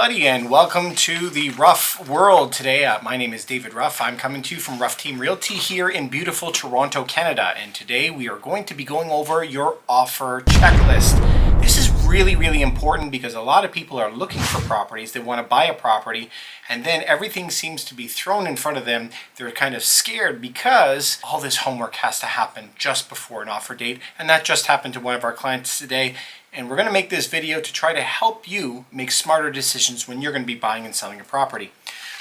everybody, and welcome to the Ruff world. Today, my name is David Ruff. I'm coming to you from Ruff Team Realty here in beautiful Toronto, Canada. And today we are going to be going over your offer checklist. This is really important because a lot of people are looking for properties. They want to buy a property, and then everything seems to be thrown in front of them. They're kind of scared because all this homework has to happen just before an offer date. And that just happened to one of our clients today. And we're going to make this video to try to help you make smarter decisions when you're going to be buying and selling a property.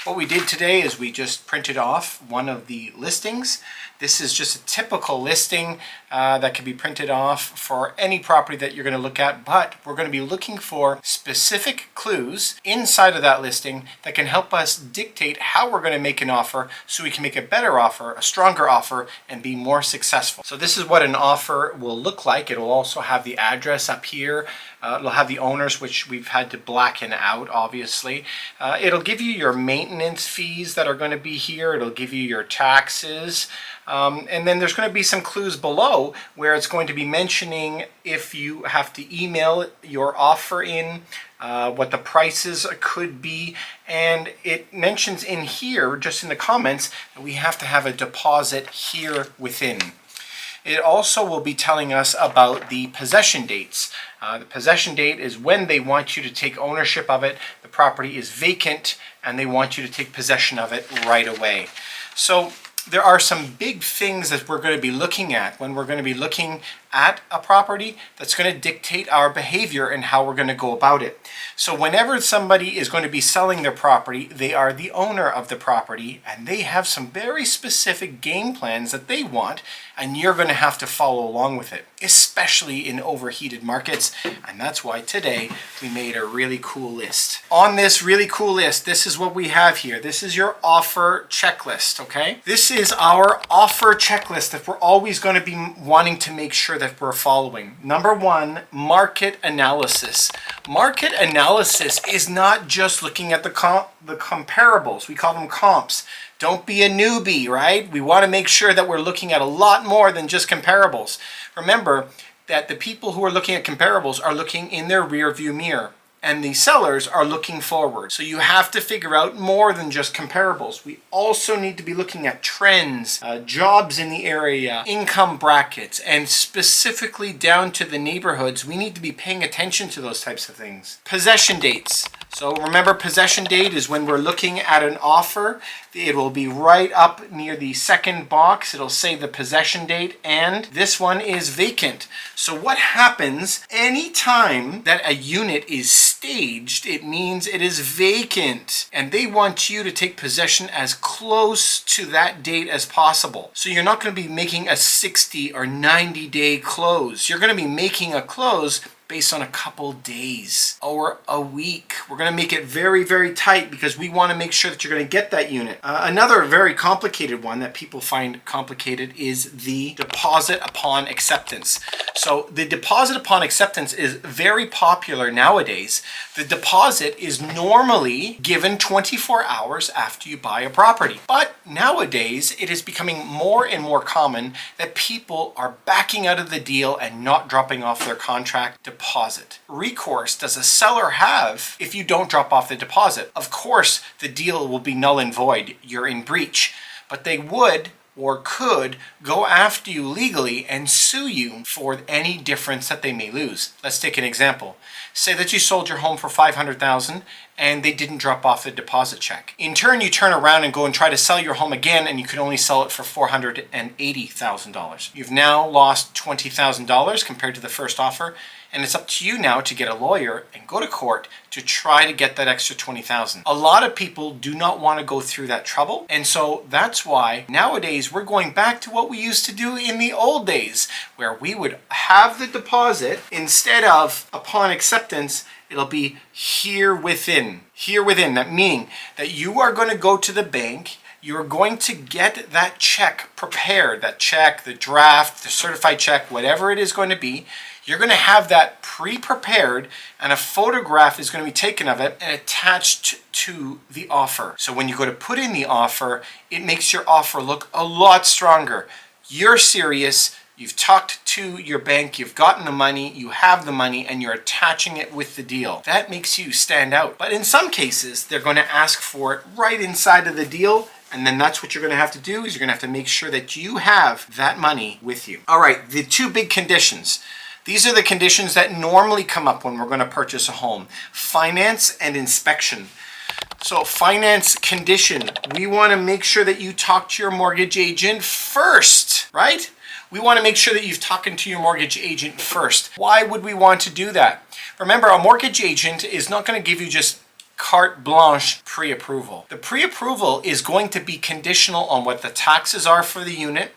What we did today is we just printed off one of the listings. This is just a typical listing that can be printed off for any property that you're going to look at, but we're going to be looking for specific clues inside of that listing that can help us dictate how we're going to make an offer so we can make a better offer, a stronger offer, and be more successful. So this is what an offer will look like. It'll also have the address up here. It'll have the owners, which we've had to blacken out, obviously. It'll give you your maintenance fees that are going to be here. It'll give you your taxes. And then there's going to be some clues below where it's going to be mentioning if you have to email your offer in, what the prices could be. And it mentions in here, just in the comments, that we have to have a deposit here within. It also will be telling us about the possession dates. The possession date is when they want you to take ownership of it. The property is vacant and they want you to take possession of it right away. So there are some big things that we're going to be looking at when we're going to be looking at a property that's going to dictate our behavior and how we're going to go about it. So whenever somebody is going to be selling their property, they are the owner of the property and they have some very specific game plans that they want, and you're going to have to follow along with it, especially in overheated markets. And that's why today we made a really cool list. On this really cool list, this is what we have here. This is your offer checklist, okay? This is our offer checklist that we're always going to be wanting to make sure that we're following. Number one, market analysis. Market analysis is not just looking at the comparables. We call them comps. Don't be a newbie, right? We want to make sure that we're looking at a lot more than just comparables. Remember that the people who are looking at comparables are looking in their rear view mirror, and the sellers are looking forward. So you have to figure out more than just comparables. We also need to be looking at trends, jobs in the area, income brackets, and specifically down to the neighborhoods. We need to be paying attention to those types of things. Possession dates. So remember, possession date is when we're looking at an offer. It will be right up near the second box. It'll say the possession date, and this one is vacant. So what happens anytime that a unit is staged? It means it is vacant, and they want you to take possession as close to that date as possible. So you're not going to be making a 60 or 90 day close. You're going to be making a close based on a couple days or a week. We're going to make it very tight because we want to make sure that you're going to get that unit. Another very complicated one that people find complicated is the deposit upon acceptance. So the deposit upon acceptance is very popular nowadays. The deposit is normally given 24 hours after you buy a property. But nowadays, it is becoming more and more common that people are backing out of the deal and not dropping off their contract deposit. Recourse does a seller have if you don't drop off the deposit? Of course, the deal will be null and void. You're in breach. But they would or could go after you legally and sue you for any difference that they may lose. Let's take an example. Say that you sold your home for $500,000 and they didn't drop off the deposit check. In turn, you turn around and go and try to sell your home again, and you can only sell it for $480,000. You've now lost $20,000 compared to the first offer, and it's up to you now to get a lawyer and go to court to try to get that extra $20,000. A lot of people do not want to go through that trouble, and so that's why nowadays we're going back to what we used to do in the old days, where we would have the deposit instead of upon acceptance. It'll be here within. Here within, that meaning that you are going to go to the bank, you're going to get that check prepared, that check, the draft, the certified check, whatever it is going to be. You're going to have that pre-prepared, and a photograph is going to be taken of it and attached to the offer. So when you go to put in the offer, it makes your offer look a lot stronger. You're serious. You've talked to your bank, you've gotten the money, you have the money, and you're attaching it with the deal. That makes you stand out. But in some cases, they're going to ask for it right inside of the deal. And then that's what you're going to have to do, is you're going to have to make sure that you have that money with you. All right, the two big conditions. These are the conditions that normally come up when we're going to purchase a home. Finance and inspection. So finance condition, we want to make sure that you talk to your mortgage agent first, right? We want to make sure that you've talked to your mortgage agent first. Why would we want to do that? Remember, a mortgage agent is not going to give you just carte blanche pre-approval. The pre-approval is going to be conditional on what the taxes are for the unit.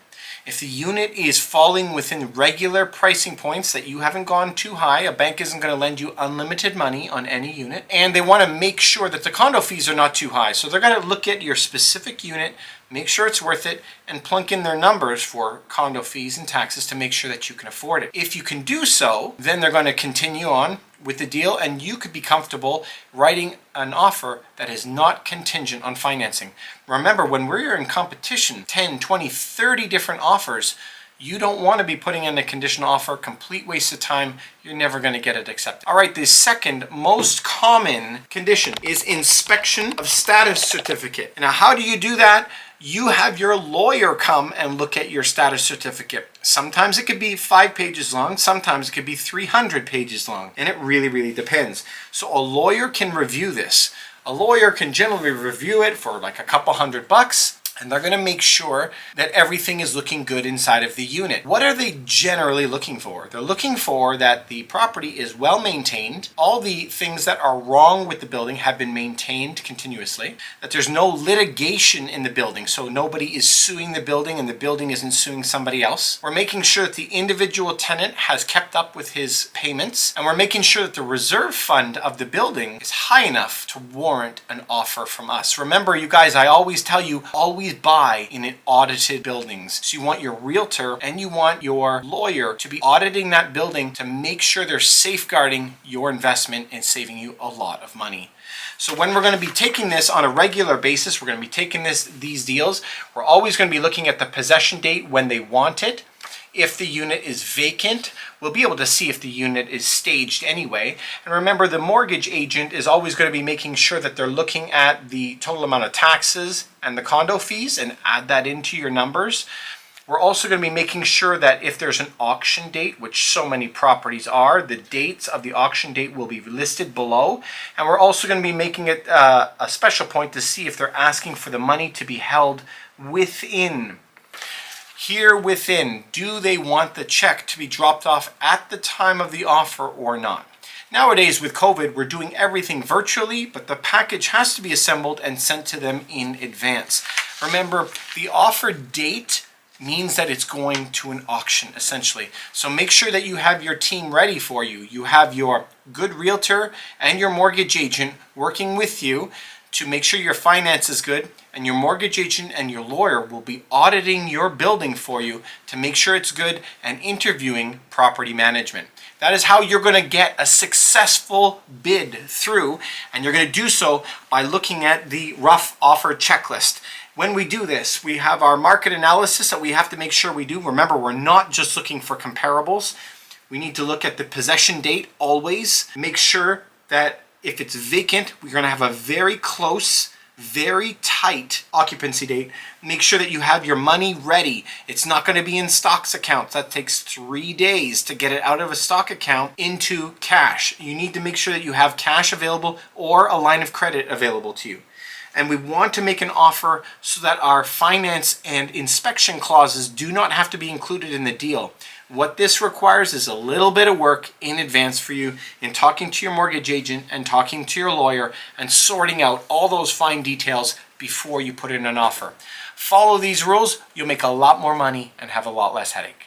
If the unit is falling within regular pricing points, that you haven't gone too high, a bank isn't going to lend you unlimited money on any unit. And they want to make sure that the condo fees are not too high. So they're going to look at your specific unit, make sure it's worth it, and plunk in their numbers for condo fees and taxes to make sure that you can afford it. If you can do so, then they're going to continue on with the deal, and you could be comfortable writing an offer that is not contingent on financing. Remember, when we're in competition, 10, 20, 30 different offers, you don't want to be putting in a conditional offer, complete waste of time. You're never going to get it accepted. All right, the second most common condition is inspection of status certificate. Now, how do you do that? You have your lawyer come and look at your status certificate. Sometimes it could be 5 pages long, sometimes it could be 300 pages long, and it really, really depends. So a lawyer can review this. A lawyer can generally review it for like a couple $100, and they're going to make sure that everything is looking good inside of the unit. What are they generally looking for? They're looking for that the property is well maintained, all the things that are wrong with the building have been maintained continuously, that there's no litigation in the building, so nobody is suing the building and the building isn't suing somebody else. We're making sure that the individual tenant has kept up with his payments, and we're making sure that the reserve fund of the building is high enough to warrant an offer from us. Remember, you guys, I always tell you, always buy in an audited buildings. So you want your realtor and you want your lawyer to be auditing that building to make sure they're safeguarding your investment and saving you a lot of money. So when we're going to be taking this on a regular basis, we're going to be taking these deals, we're always going to be looking at the possession date when they want it. If the unit is vacant, we'll be able to see if the unit is staged anyway. And remember, the mortgage agent is always going to be making sure that they're looking at the total amount of taxes and the condo fees and add that into your numbers. We're also going to be making sure that if there's an auction date, which so many properties are, the dates of the auction date will be listed below. And we're also going to be making it a special point to see if they're asking for the money to be held within. Here within, do they want the check to be dropped off at the time of the offer or not? Nowadays with COVID, we're doing everything virtually, but the package has to be assembled and sent to them in advance. Remember, the offer date means that it's going to an auction essentially. So make sure that you have your team ready for you. You have your good realtor and your mortgage agent working with you to make sure your finance is good, and your mortgage agent and your lawyer will be auditing your building for you to make sure it's good and interviewing property management. That is how you're going to get a successful bid through, and you're going to do so by looking at the Ruff offer checklist. When we do this, we have our market analysis that we have to make sure we do. Remember, we're not just looking for comparables. We need to look at the possession date always. Make sure that if it's vacant, we're going to have a very close, very tight occupancy date. Make sure that you have your money ready. It's not going to be in stocks accounts. That takes 3 days to get it out of a stock account into cash. You need to make sure that you have cash available or a line of credit available to you. And we want to make an offer so that our finance and inspection clauses do not have to be included in the deal. What this requires is a little bit of work in advance for you in talking to your mortgage agent and talking to your lawyer and sorting out all those fine details before you put in an offer. Follow these rules, you'll make a lot more money and have a lot less headache.